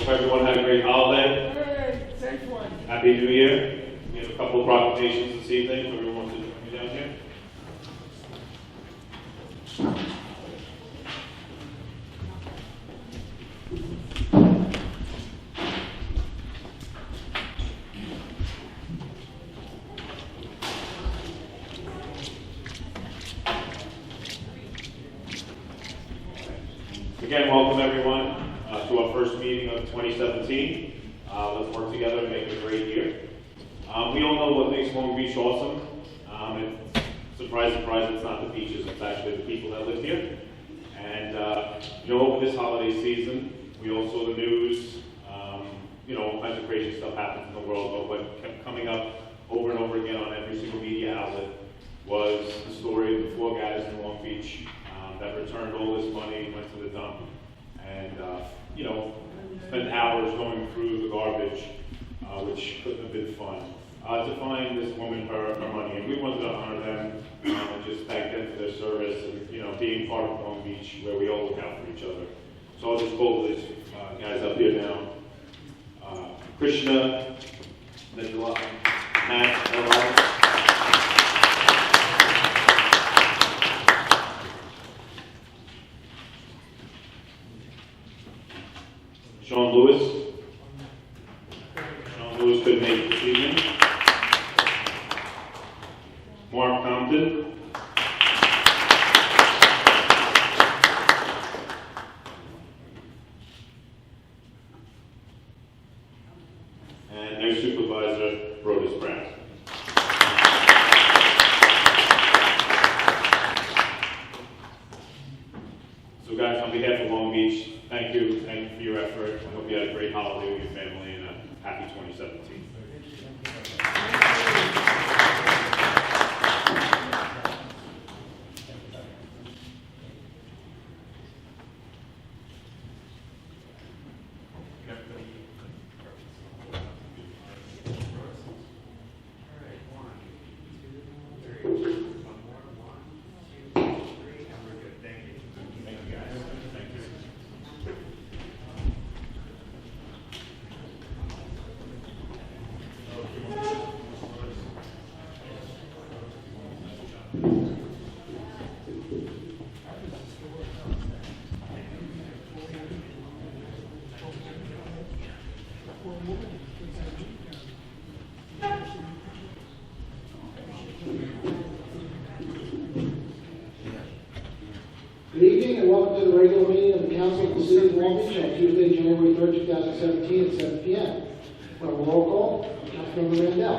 Hope everyone had a great holiday. Hey, safe one. Happy New Year. We have a couple of proclamations this evening. If everyone wants to join me down here. Again, welcome everyone to our first meeting of 2017. Let's work together and make it a great year. We all know what makes Long Beach awesome. And surprise, surprise, it's not the beaches, it's actually the people that live here. And over this holiday season, we all saw the news, all kinds of crazy stuff happens in the world, but what kept coming up over and over again on every single media outlet was the story of the 4 guys in Long Beach that returned all this money, went to the dump, and spent hours going through the garbage, which couldn't have been fun. To find this woman her money, and we wanted to honor them and just thank them for their service and being part of Long Beach, where we all look out for each other. So I'll just call these guys up here now. Krishna, Mandel, Matt, Sean Lewis. Sean Lewis couldn't make it this evening. Mark Compton. And their supervisor, Brodus Brown. So guys, on behalf of Long Beach, thank you for your effort. I hope you had a great holiday with your family and a happy 2017. Good evening and welcome to the regular meeting of the Council of the City of Long Beach on Tuesday, January 3rd, 2017 at 7 p.m. We'll have a roll call. Councilmember Mandel.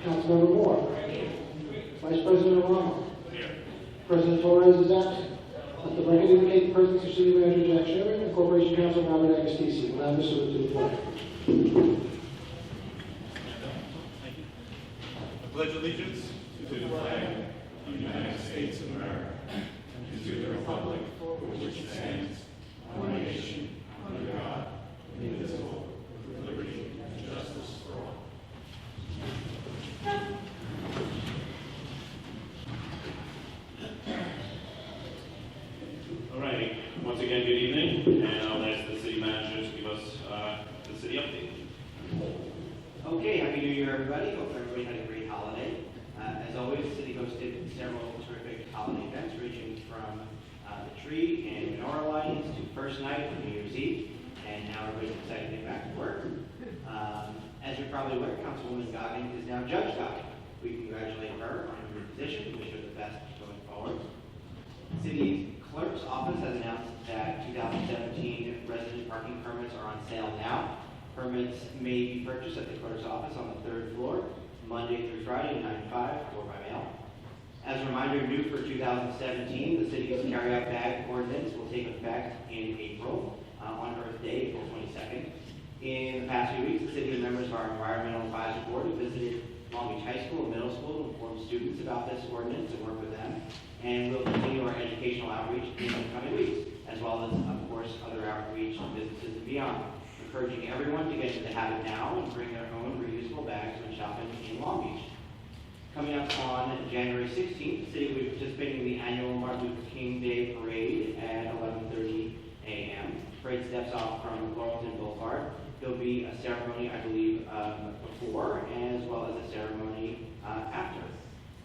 Councilmember Moore. Vice President Eramo. President Torres is absent. Let the record indicate the presence of City Manager Jack Schnirman and Corporation Counsel Robert Agostisi. We'll have Mr. to the flag. I pledge allegiance to the flag of the United States of America and to the republic for which it stands, one nation, under God, indivisible, with liberty and justice for all. All righty. Once again, good evening, and I'll ask the city manager to give us the city update. Okay, Happy New Year, everybody. Hope everybody had a great holiday. As always, the city hosted several terrific holiday events, ranging from the tree and menorah lighting to first night of New Year's Eve, and now everybody's excited to get back to work. As you're probably aware, Councilwoman Goggin is now Judge Goggin. We congratulate her on her new position and wish her the best going forward. City Clerk's office has announced that 2017 resident parking permits are on sale now. Permits may be purchased at the clerk's office on the 3rd floor, Monday through Friday, 9 to 5, or by mail. As a reminder, new for 2017, the city's Carry Out Bag Ordinance will take effect in April, on Earth Day, April 22nd. In the past few weeks, the city and members of our Environmental Advisory Board have visited Long Beach High School and Middle School to inform students about this ordinance and work with them. And we'll continue our educational outreach in the coming weeks, as well as, of course, other outreach to businesses and beyond. Encouraging everyone to get into the habit now and bring their own reusable bags when shopping in Long Beach. Coming up on January 16th, the city will be participating in the annual Martin Luther King Day Parade at 11:30 a.m. parade steps off from Laurelton Boulevard. There'll be a ceremony, I believe, before, as well as a ceremony after.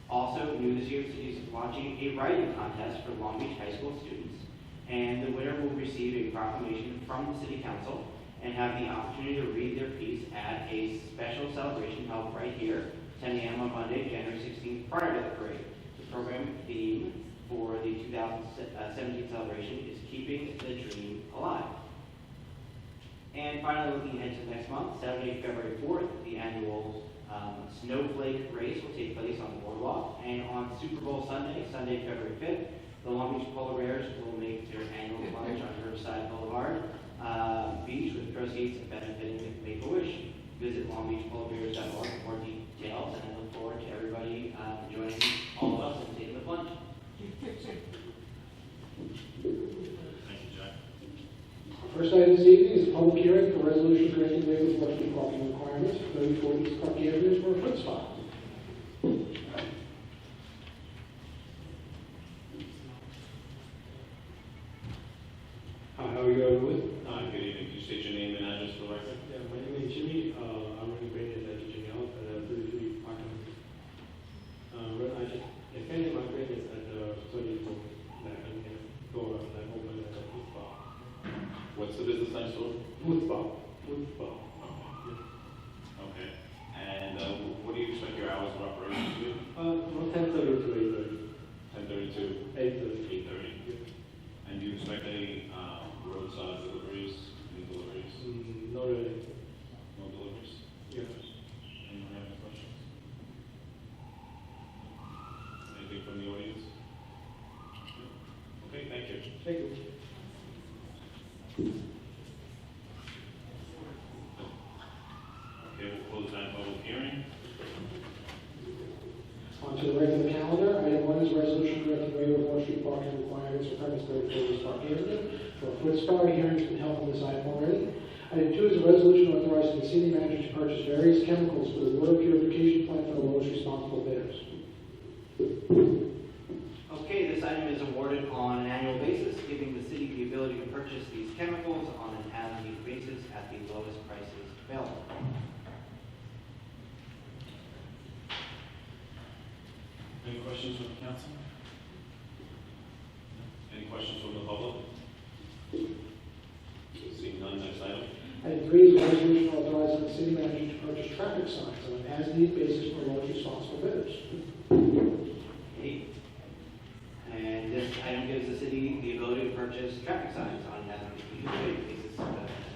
Also, new this year, the city is launching a writing contest for Long Beach High School students, and the winner will receive a proclamation from the City Council and have the opportunity to read their piece at a special celebration held right here, 10 a.m. on Monday, January 16th, prior to the parade. The program theme for the 2017 celebration is Keeping the Dream Alive. And finally, looking ahead to next month, Saturday, February 4th, the annual Snowflake Race will take place on the boardwalk. And on Super Bowl Sunday, Sunday, February 5th, the Long Beach Polar Bears will make their annual plunge on Riverside Boulevard Beach with proceeds benefiting Make-A-Wish. Visit longbeachpolarbears.org for more details, and I look forward to everybody joining all of us and taking the plunge. Thank you, Jack. First item this evening is a public hearing for resolution granting waiver for off-street parking requirements for 34 East Park Avenue for a foot spot. Hi, how are you doing? Good evening. Could you state your name and address for the record? Yeah, my name is Jimmy. I'm renovating at Jimmy House at 33 Parkland. I finished my business at the 34 that I can go and open at a food spot. What's the business next door? Food spot. Food spot. Okay. And what do you expect your hours of operation to be? From 10:30 to 10:30 to 8:30. 8:30. Yeah. And do you expect any roadside deliveries, any deliveries? Not really. No deliveries? Yeah. Anyone have any questions? Anything from the audience? No? Okay, thank you. Thank you. Okay, we'll close that public hearing. On to the regular calendar. Item 1 is resolution granting waiver of off-street parking requirements for premise 34 East Park Avenue for a foot spot. Hearing's been held on this item already. Item 2 is a resolution authorizing the city manager to purchase various chemicals for the water purification plant for the lowest responsible bidders. Okay, this item is awarded on an annual basis, giving the city the ability to purchase these chemicals on an as-needed basis at the lowest prices available. Any questions from the council? Any questions from the public? Seeing none, next item. Item 3 is a resolution authorizing the city manager to purchase traffic signs on an as-needed basis for the lowest responsible bidders. Okay. And this item gives the city the ability to purchase traffic signs on an as-needed basis at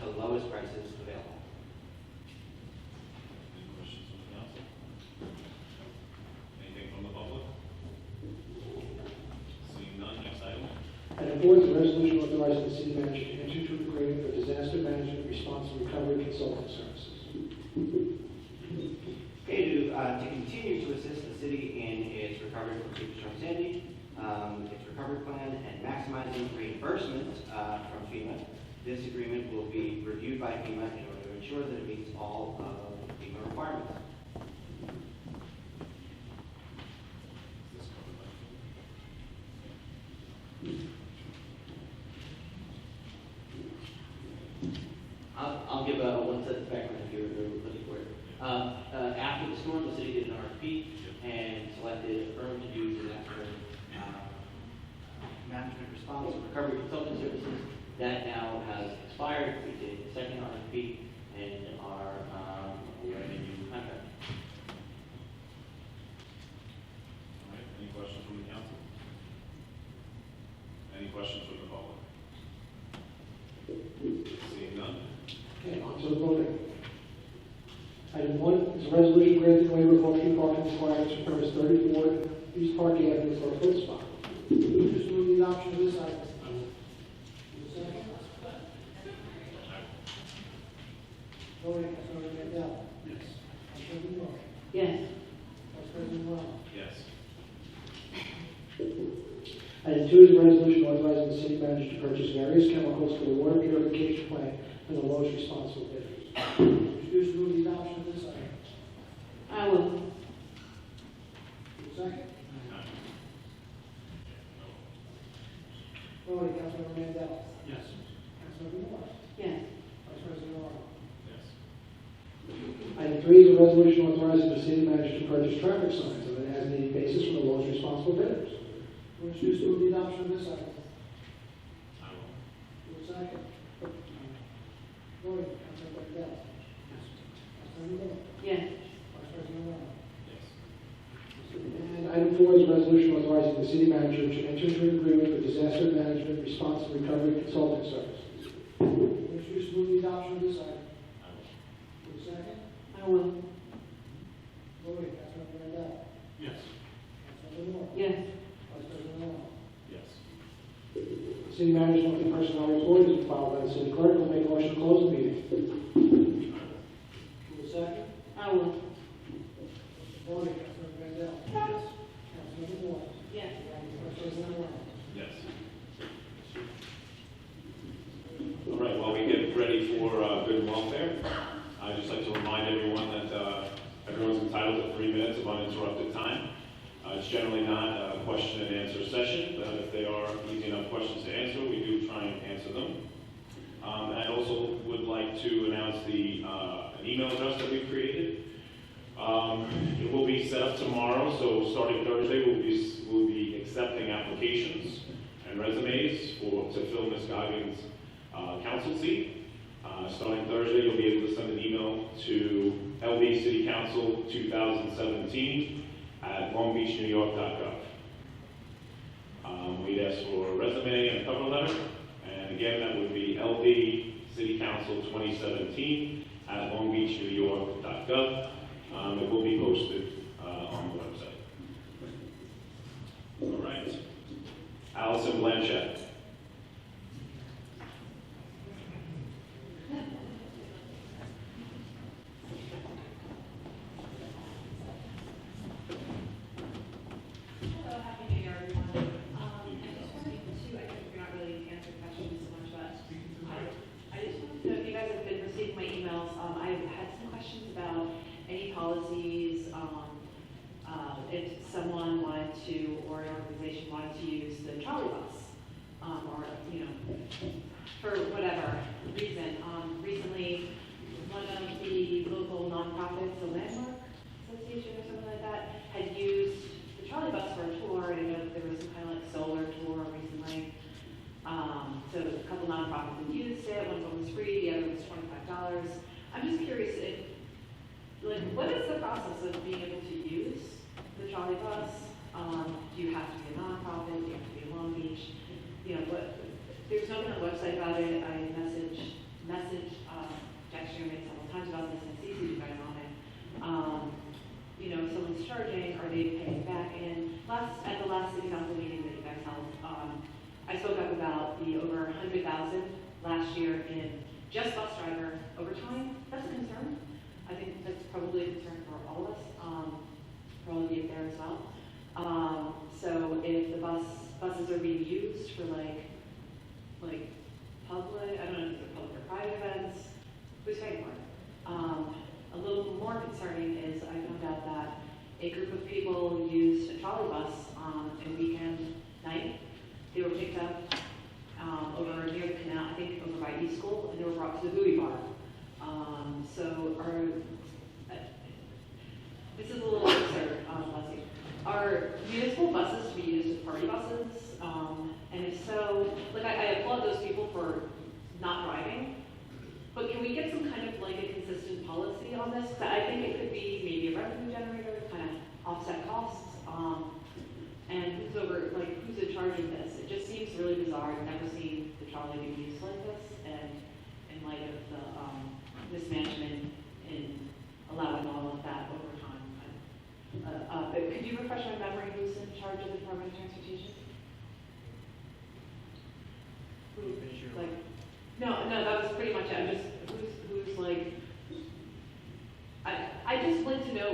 the lowest prices available. Any questions from the council? Anything from the public? Seeing none, next item. Item 4 is a resolution authorizing the city manager to enter into an agreement for disaster management, response, and recovery consulting services. Okay, to continue to assist the city in its recovery from Superstorm Sandy, its recovery plan, and maximizing reimbursement from FEMA, this agreement will be reviewed by FEMA in order to ensure that it meets all of FEMA requirements. Is this covered by? I'll give one sentence background if you're looking for it. After the storm, the city did an RFP and selected a firm to do disaster management response and recovery consulting services. That now has expired. We did the second RFP and are awaiting a new contract. All right, any questions from the council? Any questions from the public? Seeing none? Okay, on to the voting. Item 1 is a resolution granting waiver of off-street parking requirements for premise 34 East Park Avenue for a foot spot. Just move the adoption of this item. Second. Voting, Councilmember Mandel. Yes. Councilmember Moore. Yes. Vice President Len. Yes. Item 2 is a resolution authorizing the city manager to purchase various chemicals for the water purification plant for the lowest responsible bidders. Introduce move the adoption of this item. I will. Second. Voting, Councilmember Mandel. Yes. Councilmember Moore. 3 is a resolution authorizing the city manager to purchase traffic signs on an as-needed basis from the lowest responsible bidders. Will introduce move the adoption of this item? I will. Move second. Voting, Councilmember Mandel. Councilmember Moore. Yes. Vice President Eramo. Yes. And item 4 is a resolution authorizing the city manager to enter into an agreement for disaster management response and recovery consulting services. Will introduce move the adoption of this item? I will. Move second. I will. Voting, Councilmember Mandel. Yes. Councilmember Moore. Yes. Vice President Eramo. Yes. The city manager's monthly personnel report is filed by the city clerk. Will make a motion to close the meeting. Move second. I will. Voting, Councilmember Mandel. Yes. Councilmember Moore. Yes. Vice President Eramo. Yes. All right, while we get ready for good welfare, I'd just like to remind everyone that everyone's entitled to 3 minutes of uninterrupted time. It's generally not a question and answer session, but if they are easy enough questions to answer, we do try and answer them. I also would like to announce an email address that we've created. It will be set up tomorrow, so starting Thursday, we'll be accepting applications and resumes to fill Ms. Goggin's council seat. Starting Thursday, you'll be able to send an email to LB City Council 2017 at longbeachnewyork.gov. We'd ask for a resume and a cover letter, and again, that would be LB City Council 2017 at longbeachnewyork.gov. It will be posted on the website. All right. Allison Blanchett. Hello, happy New Year, everyone. I just wanted to, I think you're not really answering questions so much, but I just wanted to know if you guys have been receiving my emails. I've had some questions about any policies, if someone wanted to, or an organization wanted to use the trolley bus, or, for whatever reason. Recently, one of the local nonprofits, the Landmark Association or something like that, had used the trolley bus for a tour, and I know that there was some kind of like solar tour recently. So a couple nonprofits had used it. One of them was free, the other was $25. I'm just curious what is the process of being able to use the trolley bus? Do you have to be a nonprofit? Do you have to be in Long Beach? There's nothing on the website about it. I messaged Jack Schnirman several times about this and CC'd you guys on it. If someone's charging, are they paying back in? At the last city council meeting that you guys held, I spoke up about the over 100,000 last year in just bus driver overtime. That's a concern. I think that's probably a concern for all of us, probably there as well. So if the buses are being used for like public, I don't know if they're public or private events, who's paying for it? A little more concerning is I found out that a group of people used a trolley bus on a weekend night. They were picked up over near the canal, I think over by East School, and they were brought to the Buoy Bar. This is a little absurd, Leslie. Are municipal buses to be used as party buses? And if so, I applaud those people for not driving, but can we get some kind of a consistent policy on this? Because I think it could be maybe a revenue generator, kind of offset costs, and who's in charge of this? It just seems really bizarre. I've never seen the trolley be used like this, and in light of the mismanagement in allowing all of that over time. Could you refresh my memory who's in charge of the Department of Transportation? No, that was pretty much it. I'm just, I just like to know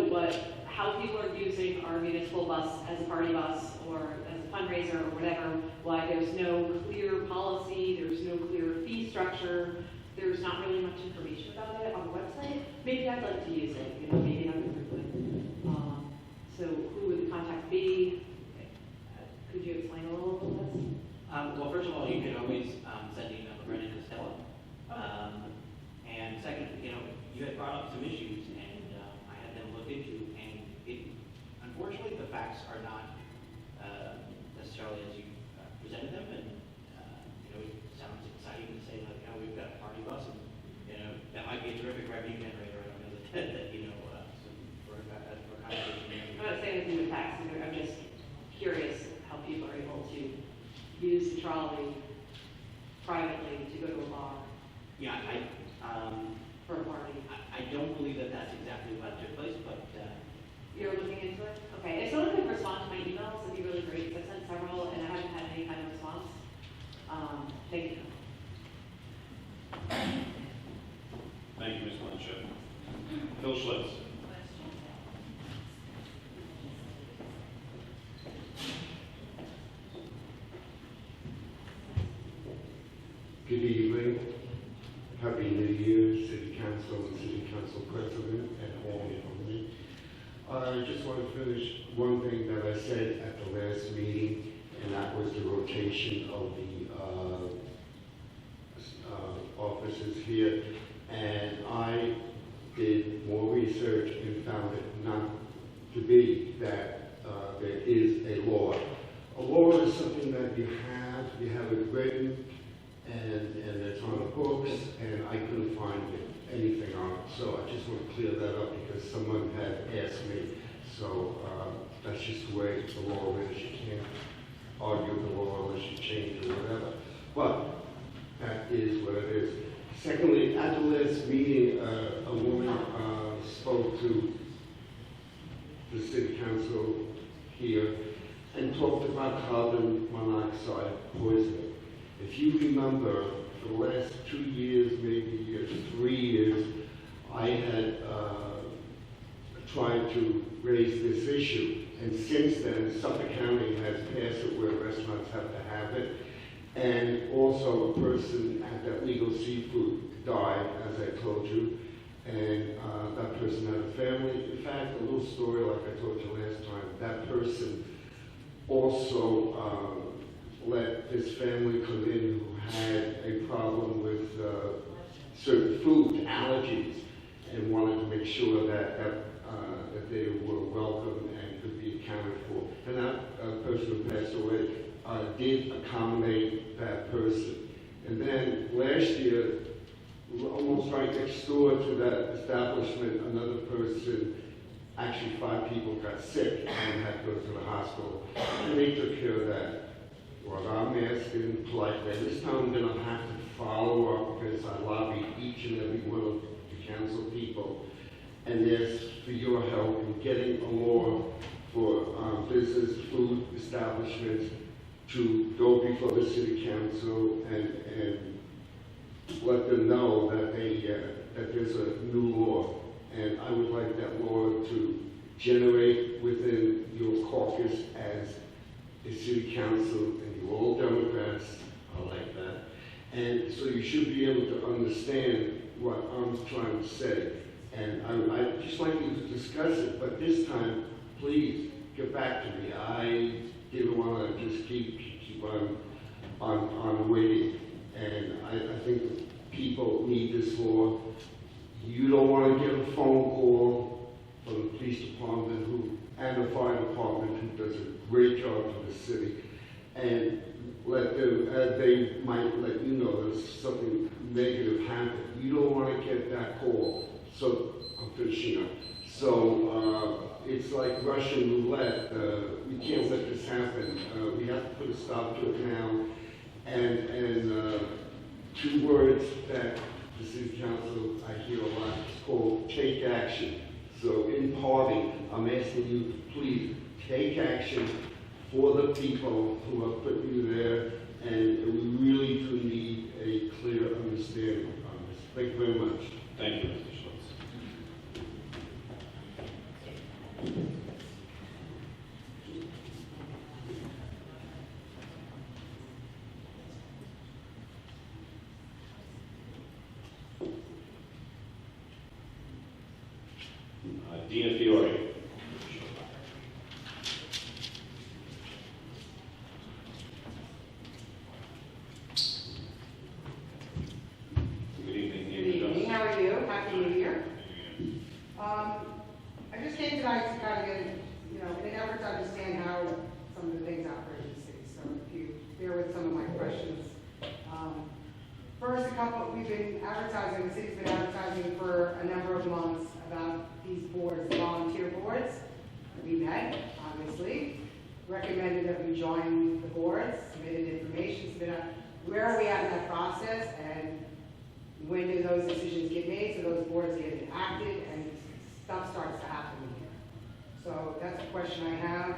how people are using our municipal bus as a party bus or as a fundraiser or whatever, why there's no clear policy, there's no clear fee structure, there's not really much information about it on the website. Maybe I'd like to use it, maybe not everybody. So who would the contact be? Could you explain a little bit of this? Well, first of all, you can always send an email to Brendan Costello. And second, you had brought up some issues, and facts are not necessarily as you presented them, and it sounds exciting to say, like, we've got a party bus, and that might be a terrific revenue generator. I don't know that for conversation. I'm not saying anything with taxes, I'm just curious how people are able to use the trolley privately to go to a bar Yeah, for a party. I don't believe that that's exactly what took place, but You're looking into it? Okay, if someone could respond to my emails, it'd be really great, 'cause I've sent several and I haven't had any kind of response. Thank you. Thank you, Ms. Blanchett. Phil Schlitz. Good evening. Happy New Year, City Council and City Council President and all of me. I just want to finish one thing that I said at the last meeting, and that was the rotation of the officers here. And I did more research and found it not to be that there is a law. A law is something that you have it written, and it's on the books, and I couldn't find anything on it. So I just want to clear that up because someone had asked me. So that's just the way the law is. You can't argue the law unless you change it or whatever. But that is what it is. Secondly, at the last meeting, a woman spoke to the City Council here and talked about carbon monoxide poisoning. If you remember, for the last 2 years, maybe 3 years, I had tried to raise this issue. And since then, Suffolk County has passed it where restaurants have to have it. And also a person at that Legal Seafood died, as I told you. And that person had a family. In fact, a little story like I told you last time, that person also let this family come in who had a problem with certain food allergies and wanted to make sure that they were welcome and could be accounted for. And that person who passed away did accommodate that person. And then last year, almost right next door to that establishment, another person, actually 5 people got sick and had to go to the hospital. And they took care of that. What I'm asking politely, this time I'm going to have to follow up because I lobbied each and every one of the council people and ask for your help in getting a law for business food establishments to go before the City Council and let them know that that there's a new law. And I would like that law to generate within your caucus as a City Council, and you're all Democrats, I like that. And so you should be able to understand what I'm trying to say. And I'd just like you to discuss it, but this time, please get back to me. I didn't want to just keep on waiting. And I think people need this law. You don't want to get a phone call from the police department and the fire department who does a great job for the city, and let them, they might let you know there's something negative happened. You don't want to get that call. So I'm finishing up. So it's like Russian roulette. We can't let this happen. We have to put a stop to it now. And 2 words that the City Council I hear a lot is called take action. So in parting, I'm asking you to please take action for the people who have put you there, and we really do need a clear understanding on this. Thank you very much. Thank you, Mr. Schultz. Dina Fiore. Good evening, Good evening, how are you? Happy New Year. I just came tonight to kind of get you know, in an effort to understand how some of the things operate in the city. So if you bear with some of my questions. First, we've been advertising, the city's been advertising for a number of months about these boards, volunteer boards. We met, obviously, recommended that we join the boards, submitted information, where are we at in that process, and when do those decisions get made so those boards get enacted and stuff starts to happen here. So that's a question I have.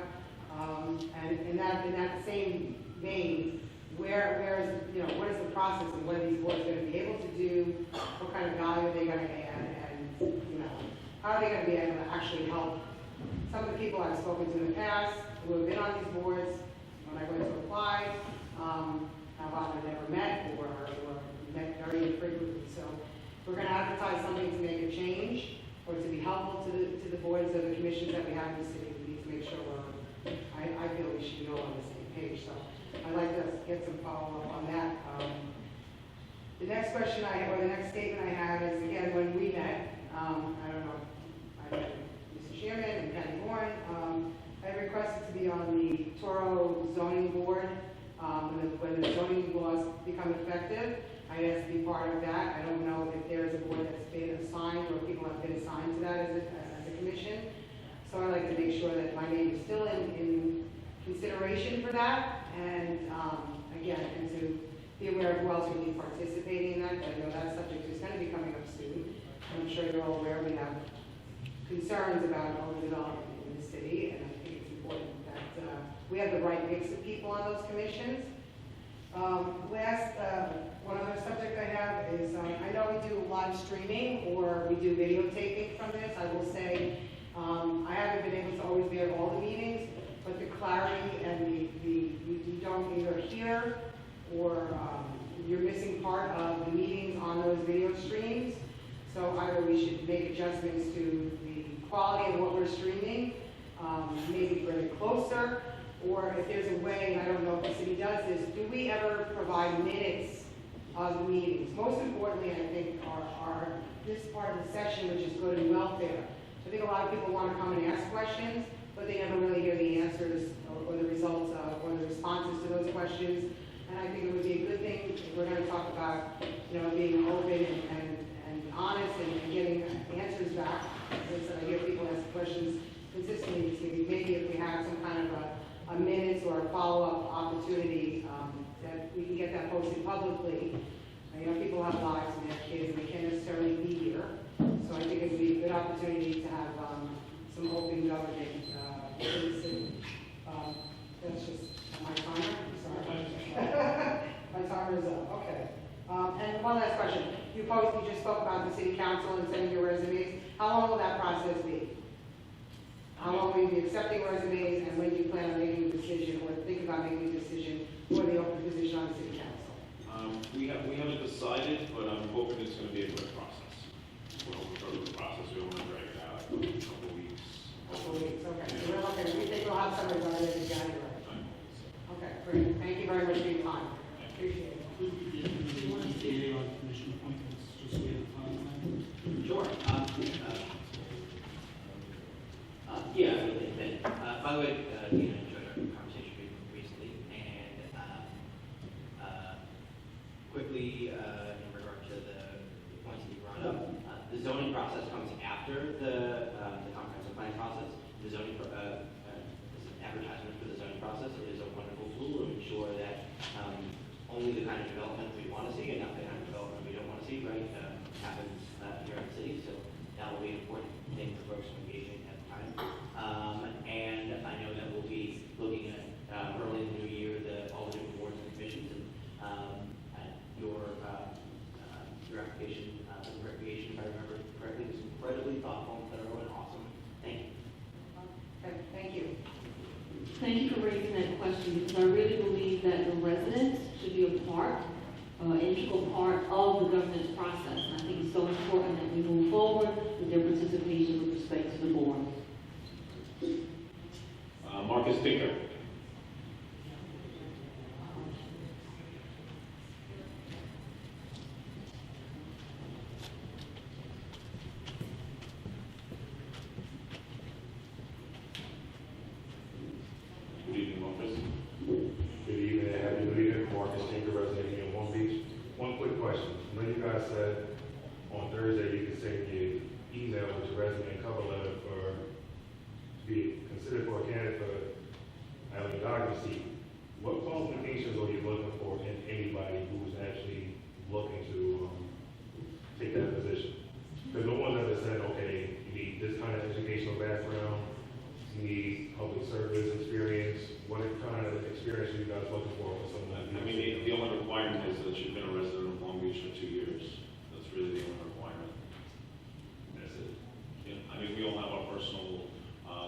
And in that same vein, where is, you know, what is the process and what are these boards going to be able to do? What kind of value are they going to add? And, you know, how are they going to be able to actually help some of the people I've spoken to in the past who have been on these boards when I went to apply, have either never met or met very infrequently. So we're going to advertise something to make a change or to be helpful to the boards of the commissions that we have in the city. We need to make sure I feel we should be all on the same page. So I'd like to get some follow-up on that. The next question or the next statement I have is, again, when we met, I don't know, I met Mr. Schnirman and Patty Bourne, I requested to be on the Toro zoning board. When the zoning laws become effective, I asked to be part of that. I don't know if there is a board that's been assigned or people have been assigned to that as a commission. So I'd like to make sure that my name is still in consideration for that. And again, and to be aware of who else will be participating in that. I know that subject is going to be coming up soon. I'm sure you're all aware we have concerns about overdevelopment in the city, and I think it's important that we have the right mix of people on those commissions. One other subject I have is, I know we do live streaming or we do videotaping from this. I will say, I haven't been able to always be at all the meetings, but the clarity and you don't either hear or you're missing part of the meetings on those video streams. So either we should make adjustments to the quality of what we're streaming, maybe bring it closer, or if there's a way, I don't know if the city does this, do we ever provide minutes of the meetings? Most importantly, I think, are this part of the session, which is good and welfare. I think a lot of people want to come and ask questions, but they never really hear the answers or the results of, or the responses to those questions. And I think it would be a good thing if we're going to talk about, you know, being open and honest and getting answers back. As I said, I hear people ask questions consistently. Maybe if we have some kind of a minutes or a follow-up opportunity, that we can get that posted publicly. You know, people have lives and they have kids and they can't necessarily be here. So I think it would be a good opportunity to have some open government in the city. That's just my timer. Sorry. My timer is up. Okay. And one last question. You just spoke about the city council and sending your resumes. How long will that process be? How long will you be accepting resumes, and when do you plan on making a decision or think about making a decision for the open position on the city council? We haven't decided, but I'm hoping it's going to be a quick process. We're hoping for a quick process. We don't want to drag it out a couple of weeks. Okay. So we think we'll have somebody by the end of January. Okay, great. Thank you very much for your time. Appreciate it. Do you want to stay on commission appointments, just so we have time? Sure. Yeah, I really think that. By the way, I enjoyed our conversation recently, and quickly, in regard to the points that you brought up, the zoning process comes after the comprehensive plan process. The zoning advertisement for the zoning process is a wonderful tool to ensure that only the kind of development we want to see and not the kind of development we don't want to see, right, happens here in the city. So that will be an important thing for folks engaging at the time. And I know that we'll be looking at early in the new year all the different boards and commissions, and your application for the recreation, if I remember correctly, was incredibly thoughtful, thorough, and awesome. Thank you. Okay, thank you. Thank you for raising that question, because I really believe that the residents should be a part, integral part of the governance process. And I think it's so important that we move forward with their participation with respect to the board. Marcus Tinker. be considered for a candidate for Eileen Goggin's seat, what qualifications are you looking for in anybody who's actually looking to take that position? Because no one's ever said, okay, you need this kind of educational background, you need public service experience. What kind of experience are you guys looking for someone that? I mean, the only requirement is that you've been a resident of Long Beach for 2 years. That's really the only requirement. That's it. Yeah, I mean, we all have our personal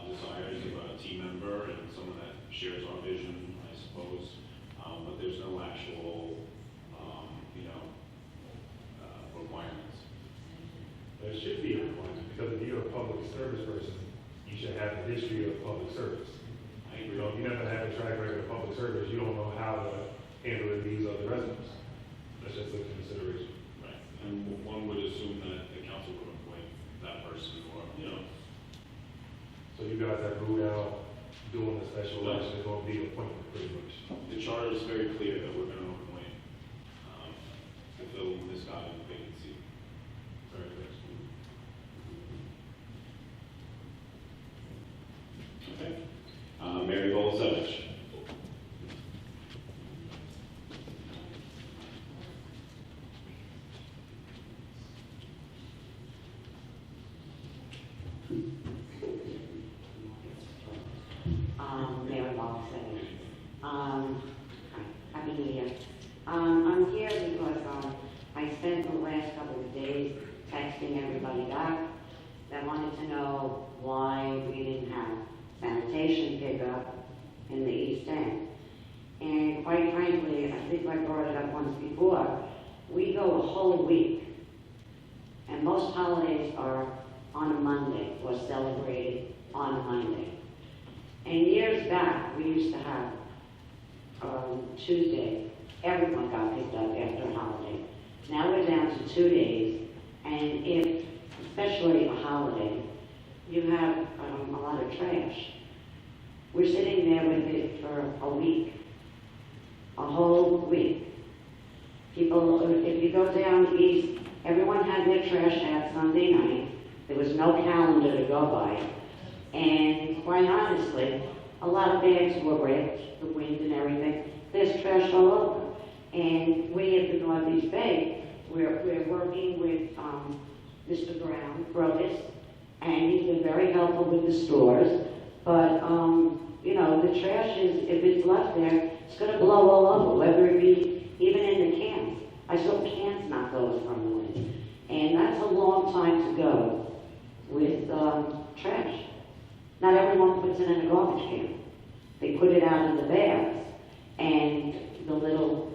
desires of a team member and someone that shares our vision, I suppose. But there's no actual, requirements. There should be a requirement, because if you're a public service person, you should have a history of public service. I You agree. know, if you never have a track record of public service, you don't know how to handle the needs of the residents. That's just a consideration. Right. And one would assume that the council would appoint that person or, So you guys have ruled out doing a special No. election, it's going to be appointment pretty much. the charter is very clear that we're going to appoint to fill this vacancy. Very good. Okay. Mary Bolasevich. Mary Bolasevich. Happy New Year. I'm here because I spent the last couple of days texting everybody back that wanted to know why we didn't have sanitation pickup in the East End. And quite frankly, I think I brought it up once before, we go a whole week, and most holidays are on a Monday or celebrated on a Monday. And years back, we used to have Tuesday, everyone got picked up after a holiday. Now we're down to 2 days, and if, especially a holiday, you have a lot of trash. We're sitting there with it for a week, a whole week. People, if you go down east, everyone had their trash out Sunday night. There was no calendar to go by. And quite honestly, a lot of bags were ripped, the wind and everything. There's trash all over. And we at the Northeast Bay, we're working with Mr. Brown, Brothers, and he's been very helpful with the stores. But, the trash is, if it's left there, it's going to blow all over, whether it be even in the cans. I saw cans knock over from the wind. And that's a long time to go with trash. Not everyone puts it in a garbage can. They put it out in the bags, and the little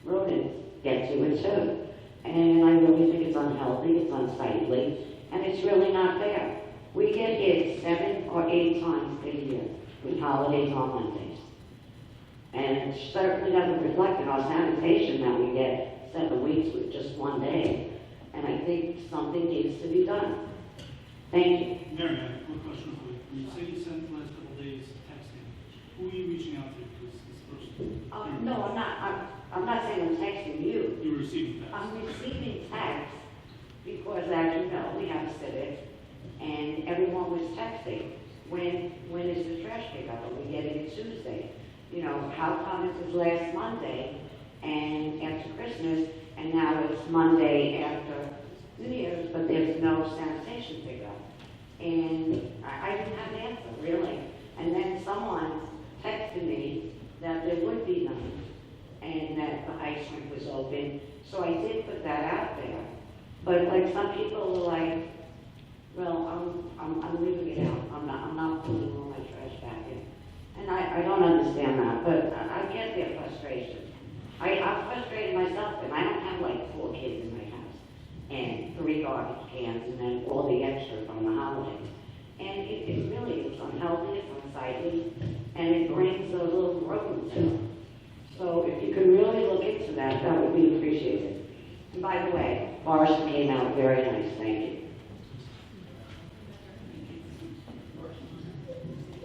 rodents get to it too. And I really think it's unhealthy, it's unsightly, and it's really not fair. We get hit 7 or 8 times a year with holidays on Mondays. And it certainly doesn't reflect in our sanitation that we get 7 weeks with just 1 day. And I think something needs to be done. Thank you. Mary, I have a question for you. When you say you spent the last couple of days texting, who are you reaching out to? Because this person. No, I'm not saying I'm texting you. You're receiving texts. I'm receiving texts because, as you know, we have a civic, and everyone was texting. When is the trash pickup? Are we getting it Tuesday? How come it was last Monday and after Christmas, and now it's Monday after New Year's, but there's no sanitation pickup? And I didn't have an answer, really. And then someone texted me that there would be none, and that the ice rink was open. So I did put that out there. But like some people were like, well, I'm leaving it out. I'm not putting all my trash back in. And I don't understand that, but I get their frustration. I'm frustrated myself, and I don't have like 4 kids in my house, and 3 garbage cans, and then all the extra from the holidays. And it's unhealthy, it's unsightly, and it brings a little rodents in. So if you could really look into that, that would be appreciated. And by the way, Morrison came out very nice, thank you.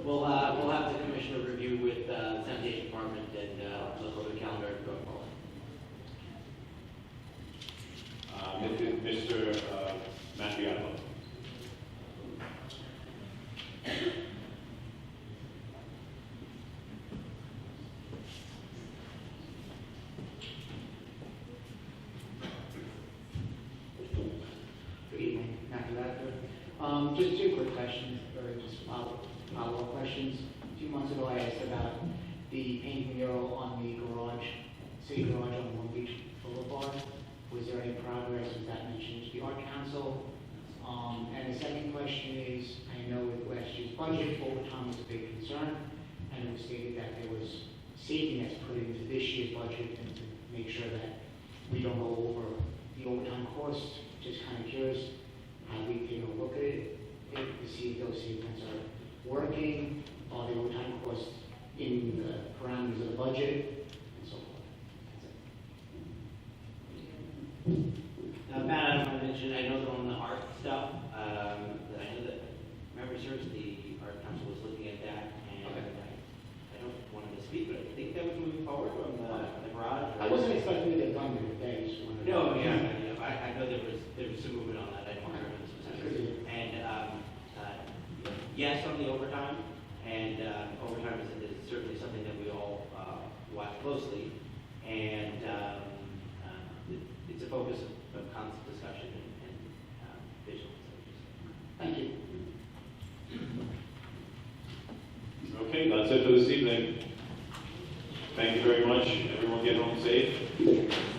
We'll have the commissioner review with the sanitation department and look over the calendar going forward. Mr. Matthew. questions, or just follow-up questions. A few months ago, I asked about the painting mural on the garage, city garage on Long Beach Boulevard. Was there any progress? Was that mentioned to the Art Council? And the second question is, I know with last year's budget, overtime was a big concern, and it was stated that there was saving that's put into this year's budget, and to make sure that we don't go over the overtime costs. Just kind of curious how we take a look at it, to see if those savings are working, are the overtime costs in the parameters of the budget, and so forth. Matt, I don't want to mention, I know they're on the art stuff, that I know that Member Serves, the Art Council was looking at that, and I don't want to misspeak, but I think that was moving forward on the garage. I wasn't expecting it to come in today, just wanted to. No, yeah, I know there was some movement on that, I don't remember the specifics. And, yes, on the overtime, and overtime is certainly something that we all watch closely, and it's a focus of constant discussion and visual. Thank you. Okay, that's it for this evening. Thank you very much. Everyone get home safe.